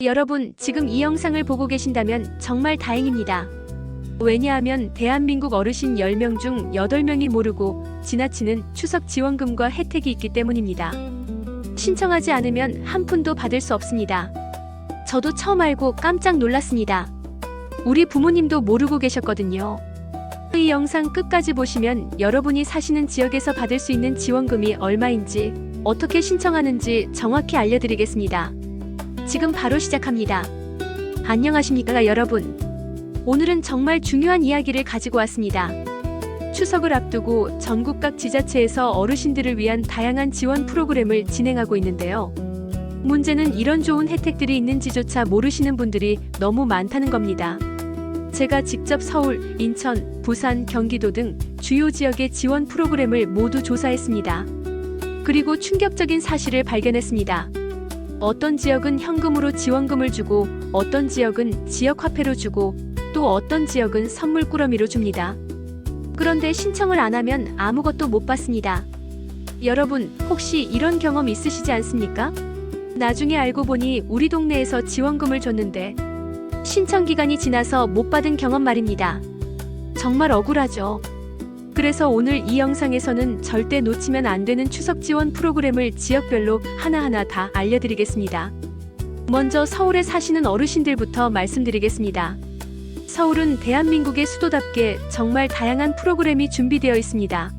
여러분, 지금 이 영상을 보고 계신다면 정말 다행입니다. 왜냐하면 대한민국 어르신 10명 중 8명이 모르고 지나치는 추석 지원금과 혜택이 있기 때문입니다. 신청하지 않으면 한 푼도 받을 수 없습니다. 저도 처음 알고 깜짝 놀랐습니다. 우리 부모님도 모르고 계셨거든요. 이 영상 끝까지 보시면 여러분이 사시는 지역에서 받을 수 있는 지원금이 얼마인지, 어떻게 신청하는지 정확히 알려드리겠습니다. 지금 바로 시작합니다. 안녕하십니까 여러분. 오늘은 정말 중요한 이야기를 가지고 왔습니다. 추석을 앞두고 전국 각 지자체에서 어르신들을 위한 다양한 지원 프로그램을 진행하고 있는데요. 문제는 이런 좋은 혜택들이 있는지조차 모르시는 분들이 너무 많다는 겁니다. 제가 직접 서울, 인천, 부산, 경기도 등 주요 지역의 지원 프로그램을 모두 조사했습니다. 그리고 충격적인 사실을 발견했습니다. 어떤 지역은 현금으로 지원금을 주고, 어떤 지역은 지역화폐로 주고, 또 어떤 지역은 선물 꾸러미로 줍니다. 그런데 신청을 안 하면 아무것도 못 받습니다. 여러분, 혹시 이런 경험 있으시지 않습니까? 나중에 알고 보니 우리 동네에서 지원금을 줬는데 신청 기간이 지나서 못 받은 경험 말입니다. 정말 억울하죠. 그래서 오늘 이 영상에서는 절대 놓치면 안 되는 추석 지원 프로그램을 지역별로 하나하나 다 알려드리겠습니다. 먼저 서울에 사시는 어르신들부터 말씀드리겠습니다. 서울은 대한민국의 수도답게 정말 다양한 프로그램이 준비되어 있습니다.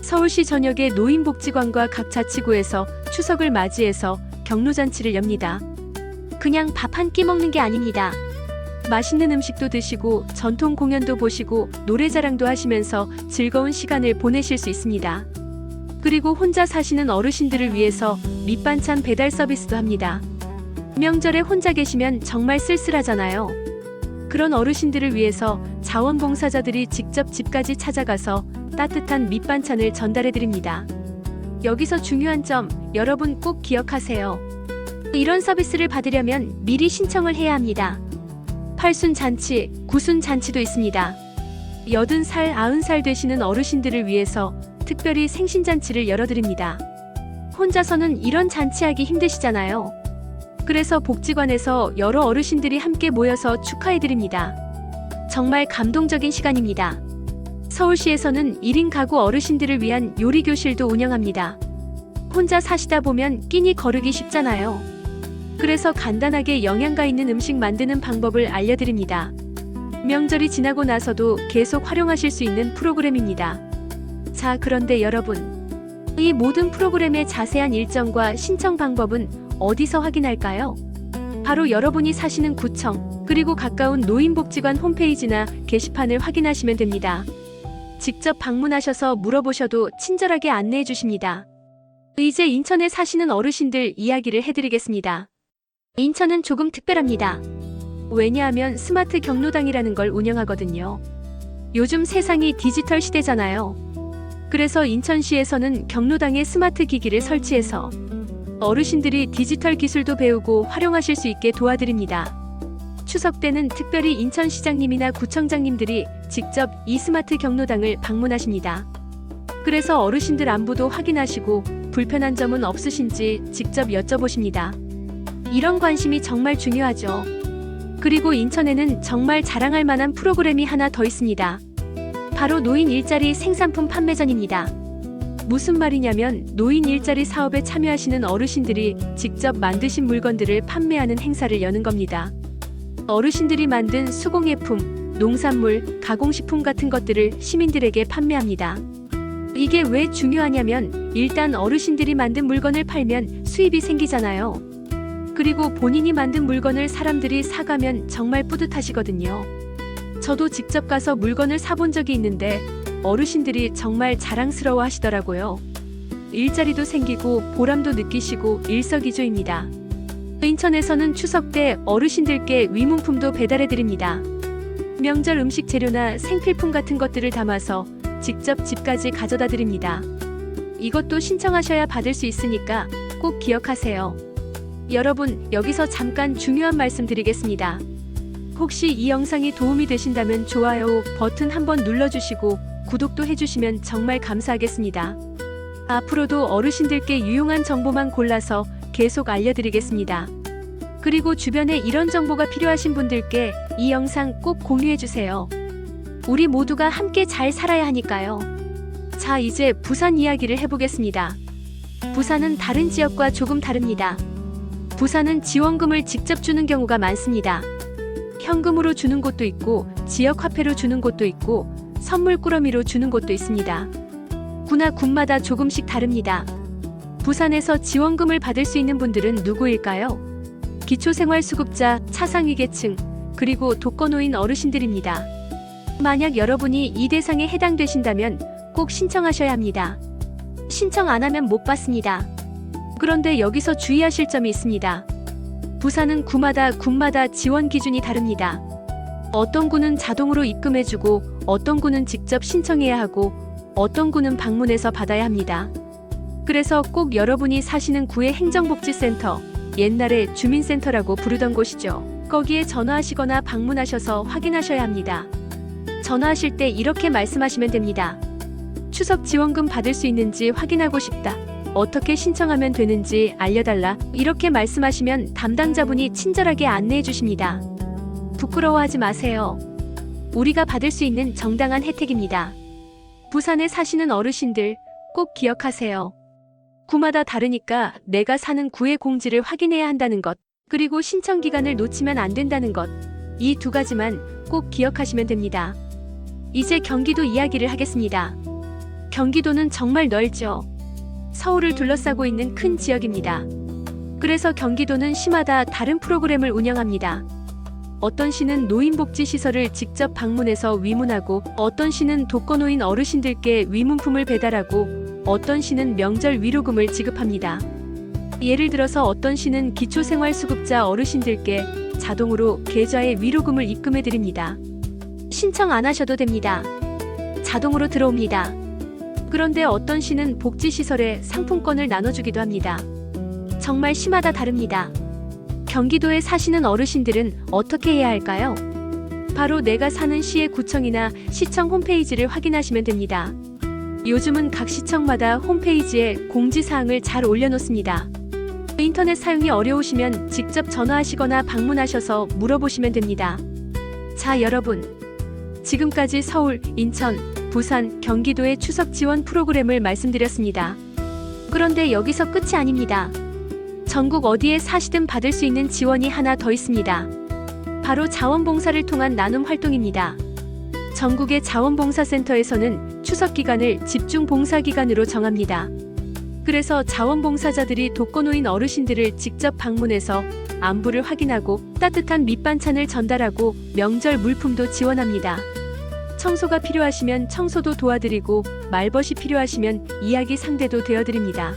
서울시 전역의 노인복지관과 각 자치구에서 추석을 맞이해서 격로잔치를 엽니다. 그냥 밥 한 끼 먹는 게 아닙니다. 맛있는 음식도 드시고 전통 공연도 보시고 노래자랑도 하시면서 즐거운 시간을 보내실 수 있습니다. 그리고 혼자 사시는 어르신들을 위해서 밑반찬 배달 서비스도 합니다. 명절에 혼자 계시면 정말 쓸쓸하잖아요. 그런 어르신들을 위해서 자원봉사자들이 직접 집까지 찾아가서 따뜻한 밑반찬을 전달해드립니다. 여기서 중요한 점, 여러분 꼭 기억하세요. 이런 서비스를 받으려면 미리 신청을 해야 합니다. 8순 잔치, 9순 잔치도 있습니다. 80살, 90살 되시는 어르신들을 위해서 특별히 생신잔치를 열어드립니다. 혼자서는 이런 잔치하기 힘드시잖아요. 그래서 복지관에서 여러 어르신들이 함께 모여서 축하해드립니다. 정말 감동적인 시간입니다. 서울시에서는 1인 가구 어르신들을 위한 요리교실도 운영합니다. 혼자 사시다 보면 끼니 거르기 쉽잖아요. 그래서 간단하게 영양가 있는 음식 만드는 방법을 알려드립니다. 명절이 지나고 나서도 계속 활용하실 수 있는 프로그램입니다. 자, 그런데 여러분, 이 모든 프로그램의 자세한 일정과 신청 방법은 어디서 확인할까요? 바로 여러분이 사시는 구청, 그리고 가까운 노인복지관 홈페이지나 게시판을 확인하시면 됩니다. 직접 방문하셔서 물어보셔도 친절하게 안내해 주십니다. 이제 인천에 사시는 어르신들 이야기를 해드리겠습니다. 인천은 조금 특별합니다. 왜냐하면 스마트 경로당이라는 걸 운영하거든요. 요즘 세상이 디지털 시대잖아요. 그래서 인천시에서는 경로당에 스마트 기기를 설치해서 어르신들이 디지털 기술도 배우고 활용하실 수 있게 도와드립니다. 추석 때는 특별히 인천시장님이나 구청장님들이 직접 이 스마트 경로당을 방문하십니다. 그래서 어르신들 안부도 확인하시고 불편한 점은 없으신지 직접 여쭤보십니다. 이런 관심이 정말 중요하죠. 그리고 인천에는 정말 자랑할 만한 프로그램이 하나 더 있습니다. 바로 노인 일자리 생산품 판매전입니다. 무슨 말이냐면 노인 일자리 사업에 참여하시는 어르신들이 직접 만드신 물건들을 판매하는 행사를 여는 겁니다. 어르신들이 만든 수공예품, 농산물, 가공식품 같은 것들을 시민들에게 판매합니다. 이게 왜 중요하냐면 일단 어르신들이 만든 물건을 팔면 수입이 생기잖아요. 그리고 본인이 만든 물건을 사람들이 사가면 정말 뿌듯하시거든요. 저도 직접 가서 물건을 사본 적이 있는데 어르신들이 정말 자랑스러워 하시더라고요. 일자리도 생기고 보람도 느끼시고 일석이조입니다. 인천에서는 추석 때 어르신들께 위문품도 배달해드립니다. 명절 음식 재료나 생필품 같은 것들을 담아서 직접 집까지 가져다 드립니다. 이것도 신청하셔야 받을 수 있으니까 꼭 기억하세요. 여러분, 여기서 잠깐 중요한 말씀 드리겠습니다. 혹시 이 영상이 도움이 되신다면 좋아요 버튼 한번 눌러주시고 구독도 해주시면 정말 감사하겠습니다. 앞으로도 어르신들께 유용한 정보만 골라서 계속 알려드리겠습니다. 그리고 주변에 이런 정보가 필요하신 분들께 이 영상 꼭 공유해주세요. 우리 모두가 함께 잘 살아야 하니까요. 자, 이제 부산 이야기를 해보겠습니다. 부산은 다른 지역과 조금 다릅니다. 부산은 지원금을 직접 주는 경우가 많습니다. 현금으로 주는 곳도 있고, 지역 화폐로 주는 곳도 있고, 선물 꾸러미로 주는 곳도 있습니다. 구나 군마다 조금씩 다릅니다. 부산에서 지원금을 받을 수 있는 분들은 누구일까요? 기초생활수급자, 차상위계층, 그리고 독거노인 어르신들입니다. 만약 여러분이 이 대상에 해당되신다면 꼭 신청하셔야 합니다. 신청 안 하면 못 받습니다. 그런데 여기서 주의하실 점이 있습니다. 부산은 구마다 군마다 지원 기준이 다릅니다. 어떤 구는 자동으로 입금해주고 어떤 구는 직접 신청해야 하고 어떤 구는 방문해서 받아야 합니다. 그래서 꼭 여러분이 사시는 구의 행정복지센터, 옛날에 주민센터라고 부르던 곳이죠. 거기에 전화하시거나 방문하셔서 확인하셔야 합니다. 전화하실 때 이렇게 말씀하시면 됩니다. 추석 지원금 받을 수 있는지 확인하고 싶다. 어떻게 신청하면 되는지 알려달라. 이렇게 말씀하시면 담당자분이 친절하게 안내해 주십니다. 부끄러워하지 마세요. 우리가 받을 수 있는 정당한 혜택입니다. 부산에 사시는 어르신들 꼭 기억하세요. 구마다 다르니까 내가 사는 구의 공지를 확인해야 한다는 것, 그리고 신청 기간을 놓치면 안 된다는 것, 이 두 가지만 꼭 기억하시면 됩니다. 이제 경기도 이야기를 하겠습니다. 경기도는 정말 넓죠. 서울을 둘러싸고 있는 큰 지역입니다. 그래서 경기도는 시마다 다른 프로그램을 운영합니다. 어떤 시는 노인복지시설을 직접 방문해서 위문하고, 어떤 시는 독거노인 어르신들께 위문품을 배달하고, 어떤 시는 명절 위로금을 지급합니다. 예를 들어서 어떤 시는 기초생활수급자 어르신들께 자동으로 계좌에 위로금을 입금해드립니다. 신청 안 하셔도 됩니다. 자동으로 들어옵니다. 그런데 어떤 시는 복지시설에 상품권을 나눠주기도 합니다. 정말 시마다 다릅니다. 경기도에 사시는 어르신들은 어떻게 해야 할까요? 바로 내가 사는 시의 구청이나 시청 홈페이지를 확인하시면 됩니다. 요즘은 각 시청마다 홈페이지에 공지사항을 잘 올려놓습니다. 인터넷 사용이 어려우시면 직접 전화하시거나 방문하셔서 물어보시면 됩니다. 자, 여러분. 지금까지 서울, 인천, 부산, 경기도의 추석 지원 프로그램을 말씀드렸습니다. 그런데 여기서 끝이 아닙니다. 전국 어디에 사시든 받을 수 있는 지원이 하나 더 있습니다. 바로 자원봉사를 통한 나눔 활동입니다. 전국의 자원봉사센터에서는 추석 기간을 집중 봉사 기간으로 정합니다. 그래서 자원봉사자들이 독거노인 어르신들을 직접 방문해서 안부를 확인하고 따뜻한 밑반찬을 전달하고 명절 물품도 지원합니다. 청소가 필요하시면 청소도 도와드리고 말벗이 필요하시면 이야기 상대도 되어드립니다.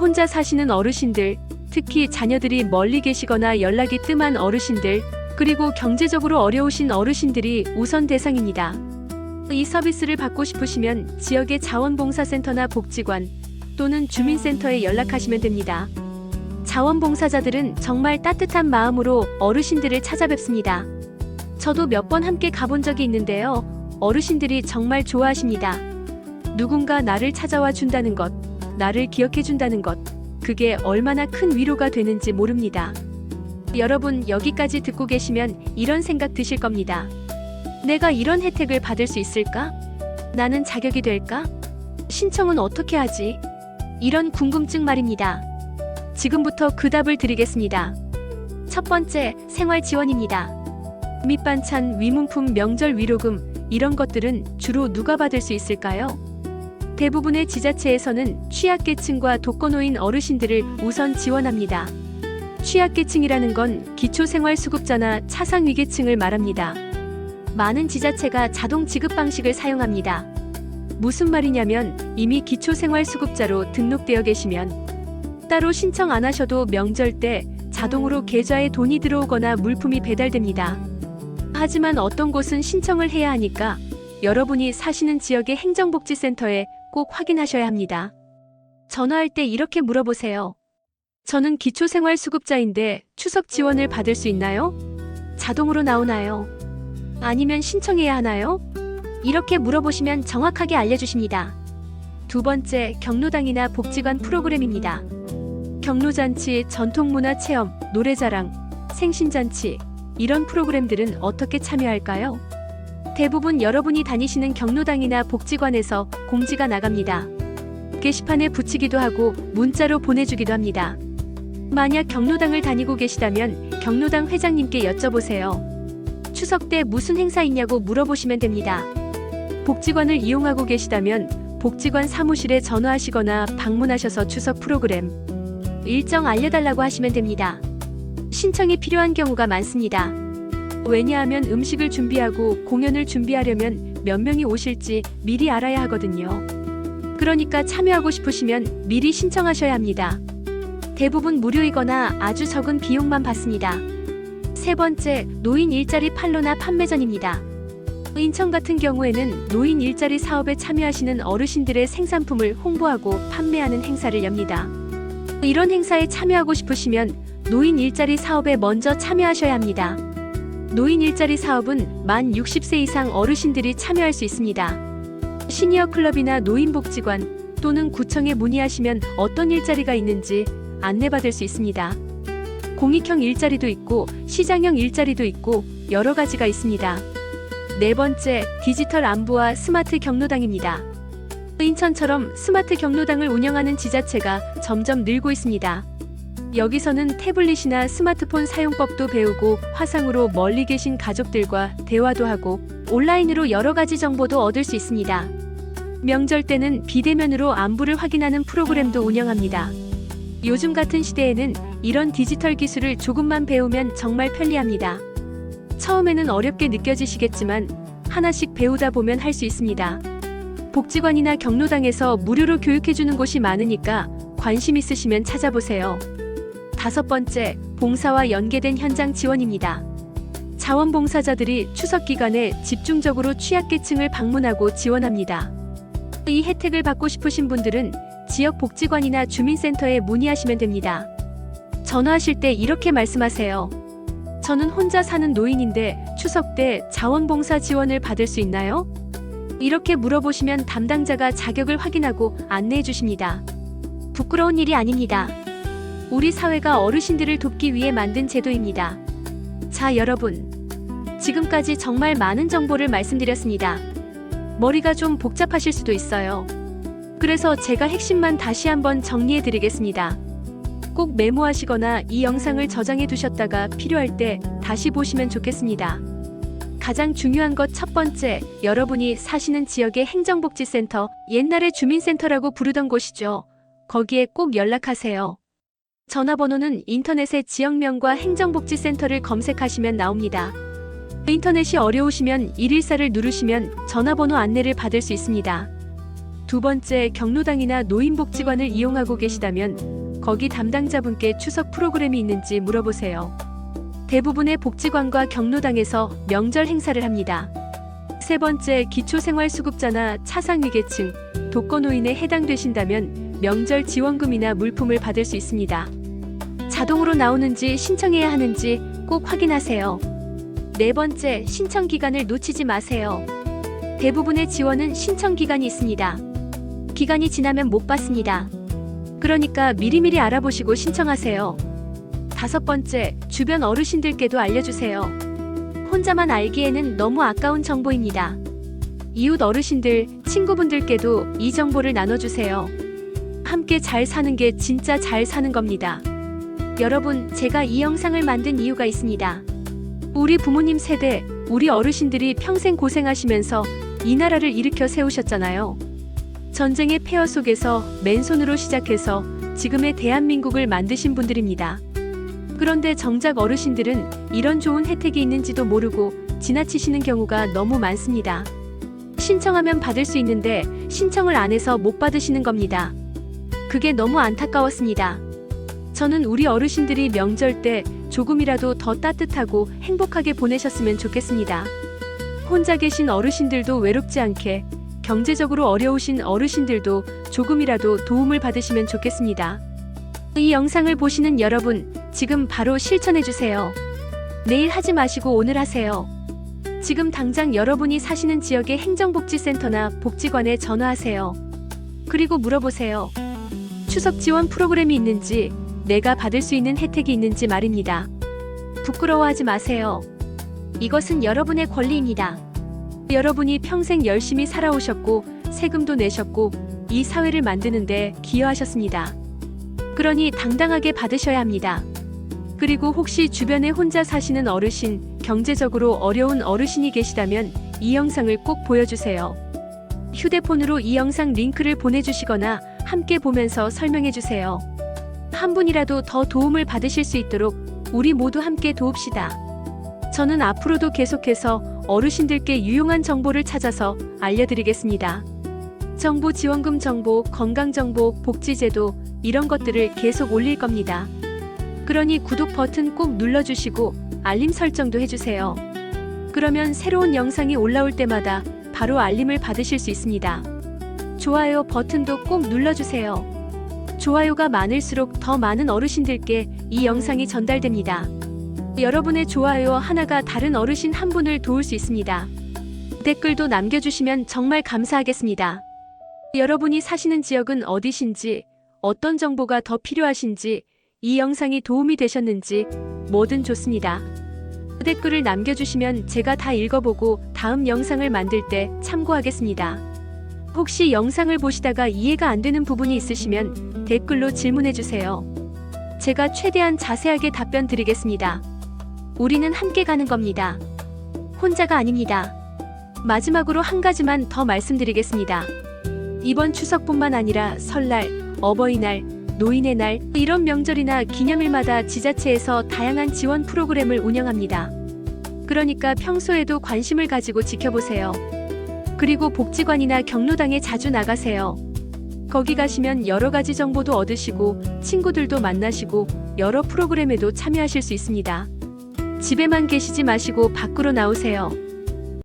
혼자 사시는 어르신들, 특히 자녀들이 멀리 계시거나 연락이 뜸한 어르신들, 그리고 경제적으로 어려우신 어르신들이 우선 대상입니다. 이 서비스를 받고 싶으시면 지역의 자원봉사센터나 복지관 또는 주민센터에 연락하시면 됩니다. 자원봉사자들은 정말 따뜻한 마음으로 어르신들을 찾아뵙습니다. 저도 몇 번 함께 가본 적이 있는데요. 어르신들이 정말 좋아하십니다. 누군가 나를 찾아와 준다는 것, 나를 기억해 준다는 것, 그게 얼마나 큰 위로가 되는지 모릅니다. 여러분, 여기까지 듣고 계시면 이런 생각 드실 겁니다. 내가 이런 혜택을 받을 수 있을까? 나는 자격이 될까? 신청은 어떻게 하지? 이런 궁금증 말입니다. 지금부터 그 답을 드리겠습니다. 첫 번째, 생활 지원입니다. 밑반찬, 위문품, 명절 위로금, 이런 것들은 주로 누가 받을 수 있을까요? 대부분의 지자체에서는 취약계층과 독거노인 어르신들을 우선 지원합니다. 취약계층이라는 건 기초생활수급자나 차상위계층을 말합니다. 많은 지자체가 자동 지급 방식을 사용합니다. 무슨 말이냐면 이미 기초생활수급자로 등록되어 계시면 따로 신청 안 하셔도 명절 때 자동으로 계좌에 돈이 들어오거나 물품이 배달됩니다. 하지만 어떤 곳은 신청을 해야 하니까 여러분이 사시는 지역의 행정복지센터에 꼭 확인하셔야 합니다. 전화할 때 이렇게 물어보세요. 저는 기초생활수급자인데 추석 지원을 받을 수 있나요? 자동으로 나오나요? 아니면 신청해야 하나요? 이렇게 물어보시면 정확하게 알려주십니다. 두 번째, 경로당이나 복지관 프로그램입니다. 경로잔치, 전통문화 체험, 노래자랑, 생신잔치, 이런 프로그램들은 어떻게 참여할까요? 대부분 여러분이 다니시는 경로당이나 복지관에서 공지가 나갑니다. 게시판에 붙이기도 하고 문자로 보내주기도 합니다. 만약 경로당을 다니고 계시다면 경로당 회장님께 여쭤보세요. 추석 때 무슨 행사 있냐고 물어보시면 됩니다. 복지관을 이용하고 계시다면 복지관 사무실에 전화하시거나 방문하셔서 추석 프로그램 일정 알려달라고 하시면 됩니다. 신청이 필요한 경우가 많습니다. 왜냐하면 음식을 준비하고 공연을 준비하려면 몇 명이 오실지 미리 알아야 하거든요. 그러니까 참여하고 싶으시면 미리 신청하셔야 합니다. 대부분 무료이거나 아주 적은 비용만 받습니다. 세 번째, 노인 일자리 판로나 판매전입니다. 인천 같은 경우에는 노인 일자리 사업에 참여하시는 어르신들의 생산품을 홍보하고 판매하는 행사를 엽니다. 이런 행사에 참여하고 싶으시면 노인 일자리 사업에 먼저 참여하셔야 합니다. 노인 일자리 사업은 만 60세 이상 어르신들이 참여할 수 있습니다. 시니어 클럽이나 노인복지관 또는 구청에 문의하시면 어떤 일자리가 있는지 안내받을 수 있습니다. 공익형 일자리도 있고 시장형 일자리도 있고 여러 가지가 있습니다. 네 번째, 디지털 안부와 스마트 경로당입니다. 인천처럼 스마트 경로당을 운영하는 지자체가 점점 늘고 있습니다. 여기서는 태블릿이나 스마트폰 사용법도 배우고 화상으로 멀리 계신 가족들과 대화도 하고 온라인으로 여러 가지 정보도 얻을 수 있습니다. 명절 때는 비대면으로 안부를 확인하는 프로그램도 운영합니다. 요즘 같은 시대에는 이런 디지털 기술을 조금만 배우면 정말 편리합니다. 처음에는 어렵게 느껴지시겠지만 하나씩 배우다 보면 할 수 있습니다. 복지관이나 경로당에서 무료로 교육해주는 곳이 많으니까 관심 있으시면 찾아보세요. 다섯 번째, 봉사와 연계된 현장 지원입니다. 자원봉사자들이 추석 기간에 집중적으로 취약계층을 방문하고 지원합니다. 이 혜택을 받고 싶으신 분들은 지역 복지관이나 주민센터에 문의하시면 됩니다. 전화하실 때 이렇게 말씀하세요. 저는 혼자 사는 노인인데 추석 때 자원봉사 지원을 받을 수 있나요? 이렇게 물어보시면 담당자가 자격을 확인하고 안내해 주십니다. 부끄러운 일이 아닙니다. 우리 사회가 어르신들을 돕기 위해 만든 제도입니다. 자, 여러분. 지금까지 정말 많은 정보를 말씀드렸습니다. 머리가 좀 복잡하실 수도 있어요. 그래서 제가 핵심만 다시 한번 정리해 드리겠습니다. 꼭 메모하시거나 이 영상을 저장해 두셨다가 필요할 때 다시 보시면 좋겠습니다. 가장 중요한 것 첫 번째, 여러분이 사시는 지역의 행정복지센터, 옛날에 주민센터라고 부르던 곳이죠. 거기에 꼭 연락하세요. 전화번호는 인터넷에 지역명과 행정복지센터를 검색하시면 나옵니다. 인터넷이 어려우시면 114를 누르시면 전화번호 안내를 받을 수 있습니다. 두 번째, 경로당이나 노인복지관을 이용하고 계시다면 거기 담당자분께 추석 프로그램이 있는지 물어보세요. 대부분의 복지관과 경로당에서 명절 행사를 합니다. 세 번째, 기초생활수급자나 차상위계층, 독거노인에 해당되신다면 명절 지원금이나 물품을 받을 수 있습니다. 자동으로 나오는지 신청해야 하는지 꼭 확인하세요. 네 번째, 신청 기간을 놓치지 마세요. 대부분의 지원은 신청 기간이 있습니다. 기간이 지나면 못 받습니다. 그러니까 미리미리 알아보시고 신청하세요. 다섯 번째, 주변 어르신들께도 알려주세요. 혼자만 알기에는 너무 아까운 정보입니다. 이웃 어르신들, 친구분들께도 이 정보를 나눠주세요. 함께 잘 사는 게 진짜 잘 사는 겁니다. 여러분, 제가 이 영상을 만든 이유가 있습니다. 우리 부모님 세대, 우리 어르신들이 평생 고생하시면서 이 나라를 일으켜 세우셨잖아요. 전쟁의 폐허 속에서 맨손으로 시작해서 지금의 대한민국을 만드신 분들입니다. 그런데 정작 어르신들은 이런 좋은 혜택이 있는지도 모르고 지나치시는 경우가 너무 많습니다. 신청하면 받을 수 있는데 신청을 안 해서 못 받으시는 겁니다. 그게 너무 안타까웠습니다. 저는 우리 어르신들이 명절 때 조금이라도 더 따뜻하고 행복하게 보내셨으면 좋겠습니다. 혼자 계신 어르신들도 외롭지 않게, 경제적으로 어려우신 어르신들도 조금이라도 도움을 받으시면 좋겠습니다. 이 영상을 보시는 여러분, 지금 바로 실천해주세요. 내일 하지 마시고 오늘 하세요. 지금 당장 여러분이 사시는 지역의 행정복지센터나 복지관에 전화하세요. 그리고 물어보세요. 추석 지원 프로그램이 있는지, 내가 받을 수 있는 혜택이 있는지 말입니다. 부끄러워하지 마세요. 이것은 여러분의 권리입니다. 여러분이 평생 열심히 살아오셨고 세금도 내셨고 이 사회를 만드는데 기여하셨습니다. 그러니 당당하게 받으셔야 합니다. 그리고 혹시 주변에 혼자 사시는 어르신, 경제적으로 어려운 어르신이 계시다면 이 영상을 꼭 보여주세요. 휴대폰으로 이 영상 링크를 보내주시거나 함께 보면서 설명해주세요. 한 분이라도 더 도움을 받으실 수 있도록 우리 모두 함께 도웁시다. 저는 앞으로도 계속해서 어르신들께 유용한 정보를 찾아서 알려드리겠습니다. 정부 지원금 정보, 건강정보, 복지제도 이런 것들을 계속 올릴 겁니다. 그러니 구독 버튼 꼭 눌러주시고 알림 설정도 해주세요. 그러면 새로운 영상이 올라올 때마다 바로 알림을 받으실 수 있습니다. 좋아요 버튼도 꼭 눌러주세요. 좋아요가 많을수록 더 많은 어르신들께 이 영상이 전달됩니다. 여러분의 좋아요 하나가 다른 어르신 한 분을 도울 수 있습니다. 댓글도 남겨주시면 정말 감사하겠습니다. 여러분이 사시는 지역은 어디신지, 어떤 정보가 더 필요하신지, 이 영상이 도움이 되셨는지 뭐든 좋습니다. 댓글을 남겨주시면 제가 다 읽어보고 다음 영상을 만들 때 참고하겠습니다. 혹시 영상을 보시다가 이해가 안 되는 부분이 있으시면 댓글로 질문해주세요. 제가 최대한 자세하게 답변 드리겠습니다. 우리는 함께 가는 겁니다. 혼자가 아닙니다. 마지막으로 한 가지만 더 말씀드리겠습니다. 이번 추석뿐만 아니라 설날, 어버이날, 노인의 날 이런 명절이나 기념일마다 지자체에서 다양한 지원 프로그램을 운영합니다. 그러니까 평소에도 관심을 가지고 지켜보세요. 그리고 복지관이나 경로당에 자주 나가세요. 거기 가시면 여러 가지 정보도 얻으시고 친구들도 만나시고 여러 프로그램에도 참여하실 수 있습니다. 집에만 계시지 마시고 밖으로 나오세요.